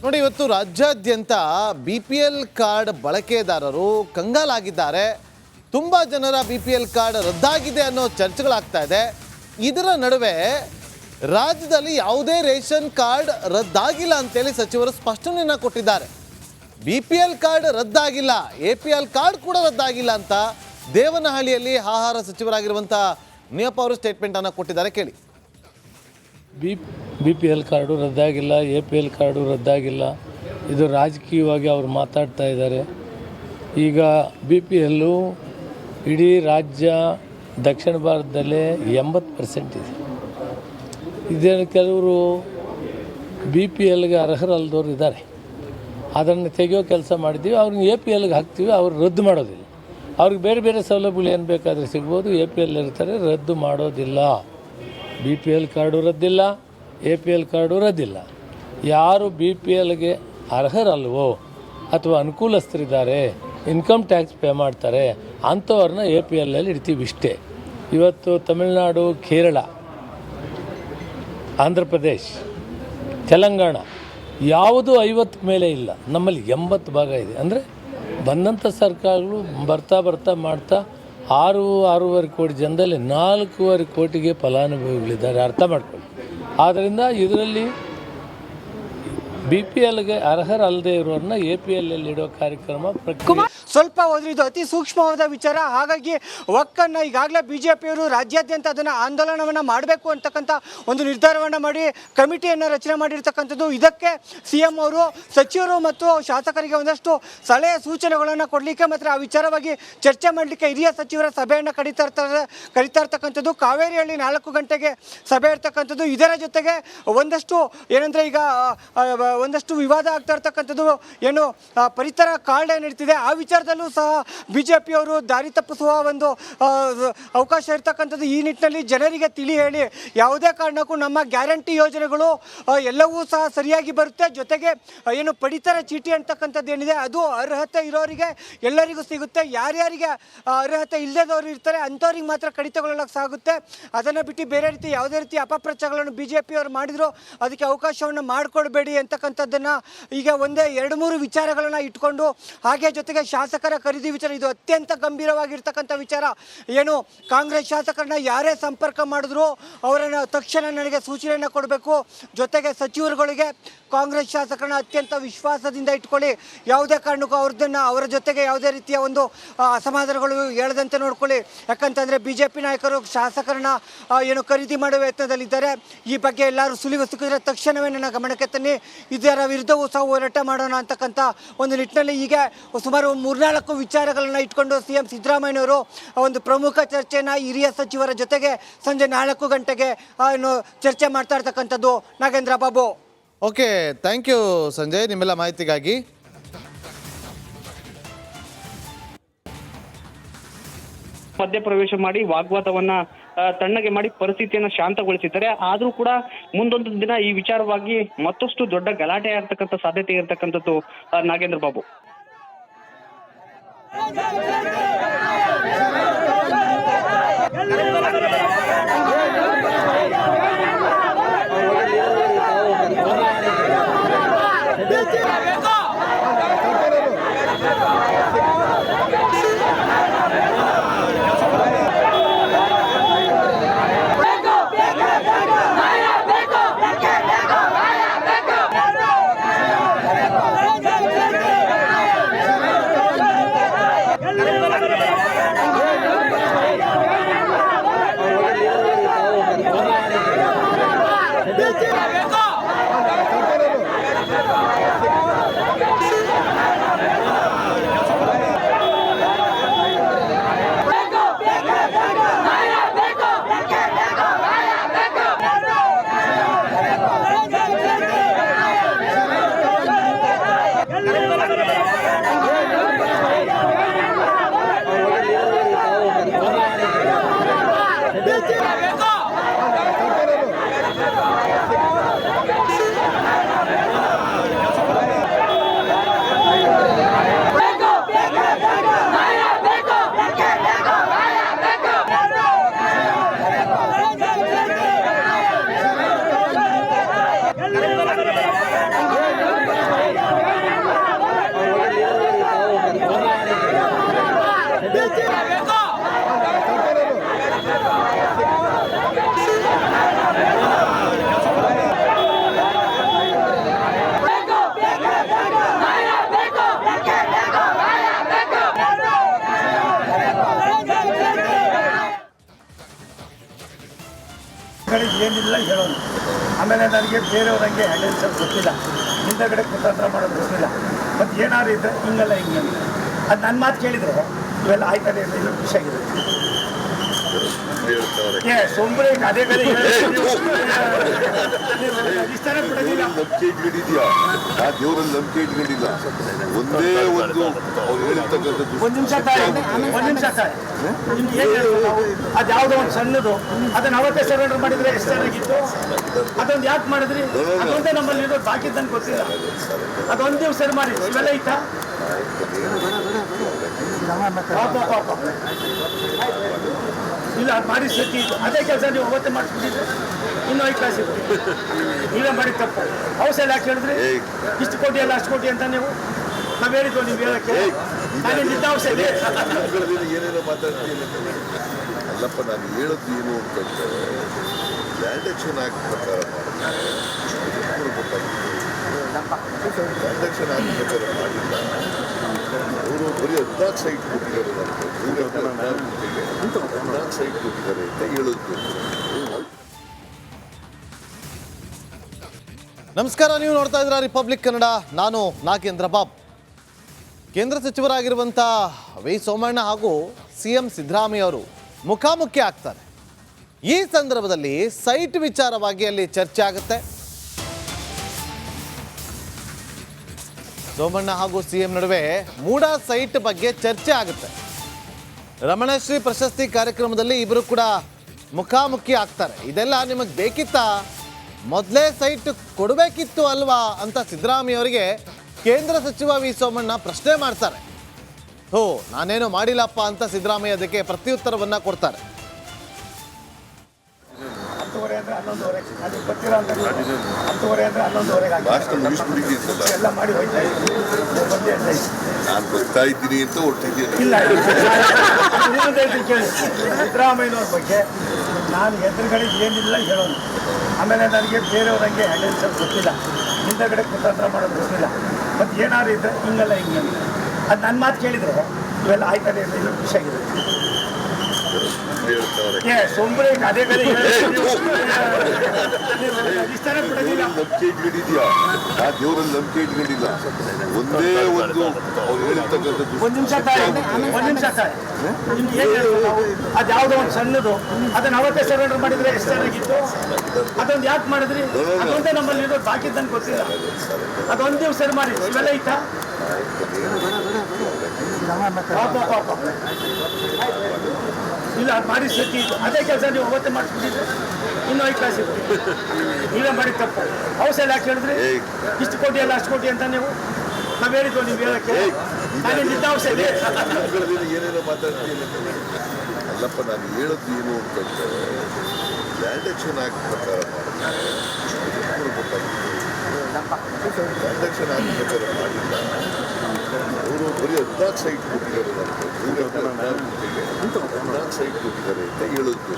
ನೋಡಿ, ಇವತ್ತು ರಾಜ್ಯಾದ್ಯಂತ BPL ಕಾರ್ಡ್ ಬಳಕೆದಾರರು ಕಂಗಾಲಾಗಿದ್ದಾರೆ. ತುಂಬ ಜನರ BPL ಕಾರ್ಡ್ ರದ್ದಾಗಿದೆ ಅನ್ನೋ ಚರ್ಚೆಗಳಾಗ್ತಾ ಇದೆ. ಇದರ ನಡುವೆ ರಾಜ್ಯದಲ್ಲಿ ಯಾವುದೇ ರೇಷನ್ ಕಾರ್ಡ್ ರದ್ದಾಗಿಲ್ಲ ಅಂತೇಳಿ ಸಚಿವರು ಸ್ಪಷ್ಟನೆಯನ್ನು ಕೊಟ್ಟಿದ್ದಾರೆ. BPL ಕಾರ್ಡ್ ರದ್ದಾಗಿಲ್ಲ, APL ಕಾರ್ಡ್ ಕೂಡ ರದ್ದಾಗಿಲ್ಲ ಅಂತ ದೇವನಹಳ್ಳಿಯಲ್ಲಿ ಆಹಾರ ಸಚಿವರಾಗಿರುವಂಥ ಮುನಿಯಪ್ಪ ಅವರು ಸ್ಟೇಟ್ಮೆಂಟ್ ಅನ್ನು ಕೊಟ್ಟಿದ್ದಾರೆ. ಕೇಳಿ. BPL ಕಾರ್ಡು ರದ್ದಾಗಿಲ್ಲ, APL ಕಾರ್ಡು ರದ್ದಾಗಿಲ್ಲ, ಇದು ರಾಜಕೀಯವಾಗಿ ಅವರು ಮಾತಾಡ್ತಾ ಇದ್ದಾರೆ. ಈಗ BPL ಇಡೀ ರಾಜ್ಯ ದಕ್ಷಿಣ ಭಾರತದಲ್ಲೇ 80% ಇದೆ. ಇದೇನು ಕೆಲವರು BPLಗೆ ಅರ್ಹರಲ್ಲದವ್ರು ಇದ್ದಾರೆ, ಅದನ್ನು ತೆಗೆಯೋ ಕೆಲಸ ಮಾಡಿದ್ದೀವಿ. ಅವ್ರನ್ನ APLಗೆ ಹಾಕ್ತೀವಿ, ಅವ್ರು ರದ್ದು ಮಾಡೋದಿಲ್ಲ. ಅವ್ರಿಗೆ ಬೇರೆ ಬೇರೆ ಸೌಲಭ್ಯಗಳು ಏನು ಬೇಕಾದರೆ ಸಿಗ್ಬೋದು, APL ಇರ್ತಾರೆ, ರದ್ದು ಮಾಡೋದಿಲ್ಲ. BPL ಕಾರ್ಡು ರದ್ದಿಲ್ಲ, APL ಕಾರ್ಡು ರದ್ದಿಲ್ಲ. ಯಾರು BPLಗೆ ಅರ್ಹರಲ್ವೋ ಅಥವಾ ಅನುಕೂಲಸ್ಥರಿದ್ದಾರೆ, ಇನ್ಕಮ್ ಟ್ಯಾಕ್ಸ್ ಪೇ ಮಾಡ್ತಾರೆ, ಅಂಥವ್ರನ್ನ APLಲ್ಲಿ ಇಡ್ತೀವಿ. ಇಷ್ಟೇ. ಇವತ್ತು ತಮಿಳುನಾಡು, ಕೇರಳ, ಆಂಧ್ರ ಪ್ರದೇಶ್, ತೆಲಂಗಾಣ ಯಾವುದೂ 50 ಮೇಲೆ ಇಲ್ಲ, ನಮ್ಮಲ್ಲಿ 80 ಭಾಗ ಇದೆ. ಅಂದರೆ ಬಂದಂಥ ಸರ್ಕಾರಗಳು ಬರ್ತಾ ಮಾಡ್ತಾ 6.5 ಕೋಟಿ ಜನದಲ್ಲಿ 4.5 ಕೋಟಿಗೆ ಫಲಾನುಭವಿಗಳಿದ್ದಾರೆ, ಅರ್ಥ ಮಾಡ್ಕೊಳ್ಳಿ. ಆದ್ದರಿಂದ ಇದರಲ್ಲಿ BPLಗೆ ಅರ್ಹರಲ್ಲದೆ ಇರೋರನ್ನ APLಲ್ಲಿ ಇಡೋ ಕಾರ್ಯಕ್ರಮ ಸ್ವಲ್ಪ ಹೋದ್ರೆ ಇದು ಅತಿ ಸೂಕ್ಷ್ಮವಾದ ವಿಚಾರ. ಹಾಗಾಗಿ ಒಕ್ಕನ್ನು ಈಗಾಗಲೇ BJPಯವರು ರಾಜ್ಯಾದ್ಯಂತ ಅದನ್ನು ಆಂದೋಲನವನ್ನು ಮಾಡಬೇಕು ಅಂತಕ್ಕಂಥ ಒಂದು ನಿರ್ಧಾರವನ್ನು ಮಾಡಿ ಕಮಿಟಿಯನ್ನು ರಚನೆ ಮಾಡಿರ್ತಕ್ಕಂಥದ್ದು. ಇದಕ್ಕೆ CM ಅವರು ಸಚಿವರು ಮತ್ತು ಶಾಸಕರಿಗೆ ಒಂದಷ್ಟು ಸಲಹೆ ಸೂಚನೆಗಳನ್ನು ಕೊಡಲಿಕ್ಕೆ ಮತ್ತು ಆ ವಿಚಾರವಾಗಿ ಚರ್ಚೆ ಮಾಡಲಿಕ್ಕೆ ಹಿರಿಯ ಸಚಿವರ ಸಭೆಯನ್ನು ಕರೀತಾ ಇರ್ತಕ್ಕಂಥದ್ದು. ಕಾವೇರಿಯಲ್ಲಿ 4 ಗಂಟೆಗೆ ಸಭೆ ಇರ್ತಕ್ಕಂಥದ್ದು. ಇದರ ಜೊತೆಗೆ ಒಂದಷ್ಟು ಏನಂದರೆ ಈಗ ಒಂದಷ್ಟು ವಿವಾದ ಆಗ್ತಾ ಇರ್ತಕ್ಕಂಥದ್ದು ಏನು ಪಡಿತರ ಕಾರ್ಡ್ ಏನಿರ್ತಿದೆ ಆ ವಿಚಾರದಲ್ಲೂ ಸಹ BJPಯವರು ದಾರಿ ತಪ್ಪಿಸುವ ಒಂದು ಅವಕಾಶ ಇರ್ತಕ್ಕಂಥದ್ದು. ಈ ನಿಟ್ಟಿನಲ್ಲಿ ಜನರಿಗೆ ತಿಳಿ ಹೇಳಿ ಯಾವುದೇ ಕಾರಣಕ್ಕೂ ನಮ್ಮ ಗ್ಯಾರಂಟಿ ಯೋಜನೆಗಳು ಎಲ್ಲವೂ ಸಹ ಸರಿಯಾಗಿ ಬರುತ್ತೆ. ಜೊತೆಗೆ ಏನು ಪಡಿತರ ಚೀಟಿ ಅಂತಕ್ಕಂಥದ್ದು ಏನಿದೆ ಅದು ಅರ್ಹತೆ ಇರೋರಿಗೆ ಎಲ್ಲರಿಗೂ ಸಿಗುತ್ತೆ. ಯಾರ್ಯಾರಿಗೆ ಅರ್ಹತೆ ಇಲ್ಲದವರು ಇರ್ತಾರೆ ಅಂಥವ್ರಿಗೆ ಮಾತ್ರ ಕಡಿತಗೊಳ್ಳಕ್ಕೆ ಸಾಗುತ್ತೆ. ಅದನ್ನು ಬಿಟ್ಟು ಬೇರೆ ರೀತಿ ಯಾವುದೇ ರೀತಿ ಅಪಪ್ರಚಾರಗಳನ್ನು BJPಯವರು ಮಾಡಿದ್ರು ಅದಕ್ಕೆ ಅವಕಾಶವನ್ನು ಮಾಡಿಕೊಡ್ಬೇಡಿ ಅಂತಕ್ಕಂಥದ್ದನ್ನು ಈಗ ಒಂದೇ 2-3 ವಿಚಾರಗಳನ್ನು ಇಟ್ಕೊಂಡು, ಹಾಗೆ ಜೊತೆಗೆ ಶಾಸಕರ ಖರೀದಿ ವಿಚಾರ, ಇದು ಅತ್ಯಂತ ಗಂಭೀರವಾಗಿರ್ತಕ್ಕಂಥ ವಿಚಾರ. ಏನು ಕಾಂಗ್ರೆಸ್ ಶಾಸಕರನ್ನ ಯಾರೇ ಸಂಪರ್ಕ ಮಾಡಿದ್ರು ಅವರನ್ನು ತಕ್ಷಣ ನನಗೆ ಸೂಚನೆಯನ್ನು ಕೊಡಬೇಕು. ಜೊತೆಗೆ ಸಚಿವರುಗಳಿಗೆ ಕಾಂಗ್ರೆಸ್ ಶಾಸಕರನ್ನ ಅತ್ಯಂತ ವಿಶ್ವಾಸದಿಂದ ಇಟ್ಕೊಳ್ಳಿ, ಯಾವುದೇ ಕಾರಣಕ್ಕೂ ಅವರ ಜೊತೆಗೆ ಯಾವುದೇ ರೀತಿಯ ಒಂದು ಅಸಮಾಧಾನಗಳು ಹೇಳದಂತೆ ನೋಡ್ಕೊಳ್ಳಿ. ಯಾಕಂತಂದರೆ BJP ನಾಯಕರು ಶಾಸಕರನ್ನ ಏನು ಖರೀದಿ ಮಾಡುವ ಯತ್ನದಲ್ಲಿದ್ದಾರೆ. ಈ ಬಗ್ಗೆ ಎಲ್ಲರೂ ಸುಳಿವು ಸಿಕ್ಕಿದ್ರೆ ತಕ್ಷಣವೇ ನನ್ನ ಗಮನಕ್ಕೆ ತನ್ನಿ, ಇದರ ವಿರುದ್ಧವೂ ಸಹ ಹೋರಾಟ ಮಾಡೋಣ ಅಂತಕ್ಕಂಥ ಒಂದು ನಿಟ್ಟಿನಲ್ಲಿ ಈಗ ಸುಮಾರು 3-4 ವಿಚಾರಗಳನ್ನು ಇಟ್ಕೊಂಡು CM ಸಿದ್ದರಾಮಯ್ಯನವರು ಒಂದು ಪ್ರಮುಖ ಚರ್ಚೆಯನ್ನು ಹಿರಿಯ ಸಚಿವರ ಜೊತೆಗೆ ಸಂಜೆ 4 ಗಂಟೆಗೆ ಚರ್ಚೆ ಮಾಡ್ತಾ ಇರ್ತಕ್ಕಂಥದ್ದು. Nagendra Babu. Okay, thank you Sanjay ನಿಮ್ಮೆಲ್ಲ ಮಾಹಿತಿಗಾಗಿ. ಮಧ್ಯಪ್ರವೇಶ ಮಾಡಿ ವಾಗ್ವಾದವನ್ನ ತಣ್ಣಗೆ ಮಾಡಿ ಪರಿಸ್ಥಿತಿಯನ್ನು ಶಾಂತಗೊಳಿಸಿದ್ದಾರೆ. ಆದರೂ ಕೂಡ ಮುಂದೊಂದು ದಿನ ಈ ವಿಚಾರವಾಗಿ ಮತ್ತಷ್ಟು ದೊಡ್ಡ ಗಲಾಟೆ ಆಗ್ತಕ್ಕಂಥ ಸಾಧ್ಯತೆ ಇರತಕ್ಕಂಥದ್ದು. ನಾಗೇಂದ್ರ ಬಾಬು. ಎದುರುಗಡೆ ಏನಿಲ್ಲ ಹೇಳೋನು. ಆಮೇಲೆ ನನಗೆ ಬೇರೆಯವ್ರಂಗೆ ಹ್ಯಾಂಡಲ್ಸ್ ಗೊತ್ತಿಲ್ಲ, ಹಿಂದಗಡೆ ಕುತಂತ್ರ ಮಾಡೋದು ಗೊತ್ತಿಲ್ಲ. ಮತ್ತು ಏನಾದ್ರು ಇದ್ದರೆ ಹಿಂಗಲ್ಲ ಹಿಂಗಲ್ಲ, ಅದು ನನ್ನ ಮಾತು ಕೇಳಿದರೆ ಇವೆಲ್ಲ ಆಯ್ತದೆ ಅಂತ ಇದು ಖುಷಿಯಾಗಿರುತ್ತೆ. ಸೊಂಬರೆ ಅದೇ ಕಡೆ ಇಷ್ಟನೇ ಬಿಡೋದಿಲ್ಲ. ನಂಬಿಕೆ ಇಟ್ಕೊಂಡಿದ್ಯಾ? ಆ ದೇವರಲ್ಲಿ ನಂಬಿಕೆ ಇಟ್ಕೊಂಡಿಲ್ಲ. ಒಂದೇ ಒಂದು ಅವ್ರು ಹೇಳಿರ್ತಕ್ಕಂಥದ್ದು. ಒಂದು ನಿಮಿಷ ತಾಯಿ ನಿಮ್ಗೆ ಏನು ಹೇಳ್ತೀವಿ ನಾವು? ಅದು ಯಾವುದೋ ಒಂದು ಸಣ್ಣದು ಅದನ್ನು ಅವತ್ತೇ ಸರೆಂಡರ್ ಮಾಡಿದರೆ ಎಷ್ಟು ಚೆನ್ನಾಗಿತ್ತು. ಅದೊಂದು ಯಾಕೆ ಮಾಡಿದ್ರಿ? ಅದೊಂದೇ ನಮ್ಮಲ್ಲಿ ಇರೋದು, ಬಾಕಿ ನನಗೆ ಗೊತ್ತಿಲ್ಲ. ಅದೊಂದು ದಿವಸ ಸರಿ ಮಾಡಿ ಇವೆಲ್ಲ ಐತಾ? ಪಾಪ ಇಲ್ಲ, ಅದು ಮಾಡಿ ಸತಿ ಅದೇ ಕೆಲಸ ನೀವು ಅವತ್ತೇ ಮಾಡಿಸ್ಬಿಟ್ಟಿದ್ರೆ ಇನ್ನೂ 5 ಕ್ಲಾಸ್ ಇತ್ತು. ನೀವೇ ಮಾಡಿ ತಪ್ಪು. ಔಷಧ ಯಾಕೆ ಹೇಳಿದ್ರಿ? ಇಷ್ಟು ಕೋಟಿ ಅಲ್ಲ ಅಷ್ಟು ಕೋಟಿ ಅಂತ ನೀವು ನಾವು ಹೇಳಿದ್ವು. ನೀವು ಹೇಳಕ್ಕೆ ನಾನು ನಿದ್ದ ಔಷಧ ಏನೇನೋ ಮಾತಾಡ್ತೀನಿ ಅಲ್ಲಪ್ಪ. ನಾನು ಹೇಳೋದು ಏನು ಅಂತಂದ್ರೆ ಲ್ಯಾಂಡ್ ಆಕ್ಷನ್ ಆಕ್ಟ್ ಪ್ರಕಾರ ಲ್ಯಾಂಡ್ ಆಕ್ಷನ್ ಆಕ್ಟ್ ಪ್ರಕಾರ ಮಾಡಿಲ್ಲ. ಅವರು ಬರೀ 14 ಸೈಟ್ ಕೊಟ್ಟಿದ್ದಾರೆ. ನಮಗೆ 14 ಸೈಟ್ ಕೊಟ್ಟಿದ್ದಾರೆ ಅಂತ ಹೇಳೋದು. ನಮಸ್ಕಾರ, ನೀವು ನೋಡ್ತಾ ಇದ್ದೀರಾ ರಿಪಬ್ಲಿಕ್ ಕನ್ನಡ. ನಾನು ನಾಗೇಂದ್ರ ಬಾಬು. ಕೇಂದ್ರ ಸಚಿವರಾಗಿರುವಂಥ ವಿ ಸೋಮಣ್ಣ ಹಾಗೂ CM ಸಿದ್ದರಾಮಯ್ಯ ಅವರು ಮುಖಾಮುಖಿ ಆಗ್ತಾರೆ. ಈ ಸಂದರ್ಭದಲ್ಲಿ ಸೈಟ್ ವಿಚಾರವಾಗಿ ಅಲ್ಲಿ ಚರ್ಚೆ ಆಗುತ್ತೆ. ಸೋಮಣ್ಣ ಹಾಗೂ CM ನಡುವೆ ಮೂಡ ಸೈಟ್ ಬಗ್ಗೆ ಚರ್ಚೆ ಆಗುತ್ತೆ. ರಮಣಶ್ರೀ ಪ್ರಶಸ್ತಿ ಕಾರ್ಯಕ್ರಮದಲ್ಲಿ ಇಬ್ಬರು ಕೂಡ ಮುಖಾಮುಖಿ ಆಗ್ತಾರೆ. ಇದೆಲ್ಲ ನಿಮಗೆ ಬೇಕಿತ್ತಾ? ಮೊದಲೇ ಸೈಟ್ ಕೊಡಬೇಕಿತ್ತು ಅಲ್ವಾ ಅಂತ ಸಿದ್ದರಾಮಯ್ಯ ಅವರಿಗೆ ಕೇಂದ್ರ ಸಚಿವ ವಿ ಸೋಮಣ್ಣ ಪ್ರಶ್ನೆ ಮಾಡ್ತಾರೆ. ನಾನೇನು ಮಾಡಿಲ್ಲಪ್ಪ ಅಂತ ಸಿದ್ದರಾಮಯ್ಯ ಅದಕ್ಕೆ ಪ್ರತ್ಯುತ್ತರವನ್ನು ಕೊಡ್ತಾರೆ. 10:30 ಅಂದರೆ 11:30 ಅದು ಗೊತ್ತಿರೋ ಅಂತ 10:30 ಅಂದರೆ 11:30 ಎಲ್ಲ ಮಾಡಿ ಹೋಯ್ತಾ ಇದ್ದೀನಿ. ನಾನು ಬರ್ತಾ ಇದ್ದೀನಿ ಅಂತ ಹೊಟ್ಟಿದ್ದೀನಿ. ಇಲ್ಲ ಇನ್ನೊಂದು ಹೇಳ್ತೀನಿ ಕೇಳಿ. ಸಿದ್ದರಾಮಯ್ಯನವ್ರ ಬಗ್ಗೆ ನಾನು ಎದುರುಗಡೆ ಏನಿಲ್ಲ ಹೇಳೋನು. ಆಮೇಲೆ ನನಗೆ ಬೇರೆಯವ್ರಂಗೆ ಹ್ಯಾಂಡಲ್ಸ್ ಗೊತ್ತಿಲ್ಲ, ಹಿಂದಗಡೆ ಕುತಂತ್ರ ಮಾಡೋದು ಗೊತ್ತಿಲ್ಲ. ಮತ್ತು ಏನಾದ್ರು ಇದ್ದರೆ ಹಿಂಗಲ್ಲ ಹಿಂಗಲ್ಲ, ಅದು ನನ್ನ ಮಾತು ಕೇಳಿದರೆ ಇವೆಲ್ಲ ಆಯ್ತದೆ ಅಂತ ಇದು ಖುಷಿಯಾಗಿರುತ್ತೆ. ಸೊಂಬರೆ ಅದೇ ಕಡೆ ಇಷ್ಟನೇ ಬಿಡೋದಿಲ್ಲ. ನಂಬಿಕೆ ಇಟ್ಕೊಂಡಿದ್ಯಾ? ಆ ದೇವರಲ್ಲಿ ನಂಬಿಕೆ ಇಟ್ಕೊಂಡಿಲ್ಲ. ಒಂದೇ ಒಂದು ಅವ್ರು ಹೇಳಿರ್ತಕ್ಕಂಥದ್ದು. ಒಂದು ನಿಮಿಷ ತಾಯಿ ನಿಮ್ಗೆ ಏನು ಹೇಳ್ತೀವಿ ನಾವು? ಅದು ಯಾವುದೋ ಒಂದು ಸಣ್ಣದು ಅದನ್ನು ಅವತ್ತೇ ಸರೆಂಡರ್ ಮಾಡಿದರೆ ಎಷ್ಟು ಚೆನ್ನಾಗಿತ್ತು. ಅದೊಂದು ಯಾಕೆ ಮಾಡಿದ್ರಿ? ಅದೊಂದೇ ನಮ್ಮಲ್ಲಿ ಇರೋದು, ಬಾಕಿ ನನಗೆ ಗೊತ್ತಿಲ್ಲ. ಅದೊಂದು ದಿವಸ ಸರಿ ಮಾಡಿ ಇವೆಲ್ಲ ಐತಾ? ಪಾಪ ಇಲ್ಲ, ಅದು ಮಾಡಿ ಸತಿ ಅದೇ ಕೆಲಸ ನೀವು ಅವತ್ತೇ ಮಾಡಿಸ್ಬಿಟ್ಟಿದ್ರೆ ಇನ್ನೂ 5 ಕ್ಲಾಸ್ ಇತ್ತು. ನೀವೇ ಮಾಡಿ ತಪ್ಪು. ಔಷಧ ಯಾಕೆ ಹೇಳಿದ್ರಿ? ಇಷ್ಟು ಕೋಟಿ ಅಲ್ಲ ಅಷ್ಟು ಕೋಟಿ ಅಂತ ನೀವು ನಾವು ಹೇಳಿದ್ವು. ನೀವು ಹೇಳಕ್ಕೆ ನಾನು ನಿದ್ದ ಔಷಧ ಏನೇನೋ ಮಾತಾಡ್ತೀನಿ ಅಲ್ಲಪ್ಪ. ನಾನು ಹೇಳೋದು ಏನು ಅಂತಂದ್ರೆ ಲ್ಯಾಂಡ್ ಆಕ್ಷನ್ ಆಕ್ಟ್ ಪ್ರಕಾರ ಲ್ಯಾಂಡ್ ಆಕ್ಷನ್ ಆಕ್ಟ್ ಪ್ರಕಾರ ಮಾಡಿಲ್ಲ. ಅವರು ಬರೀ 14 ಸೈಟ್ ಕೊಟ್ಟಿದ್ದಾರೆ. ನಮಗೆ 14 ಸೈಟ್ ಕೊಟ್ಟಿದ್ದಾರೆ ಅಂತ ಹೇಳೋದು.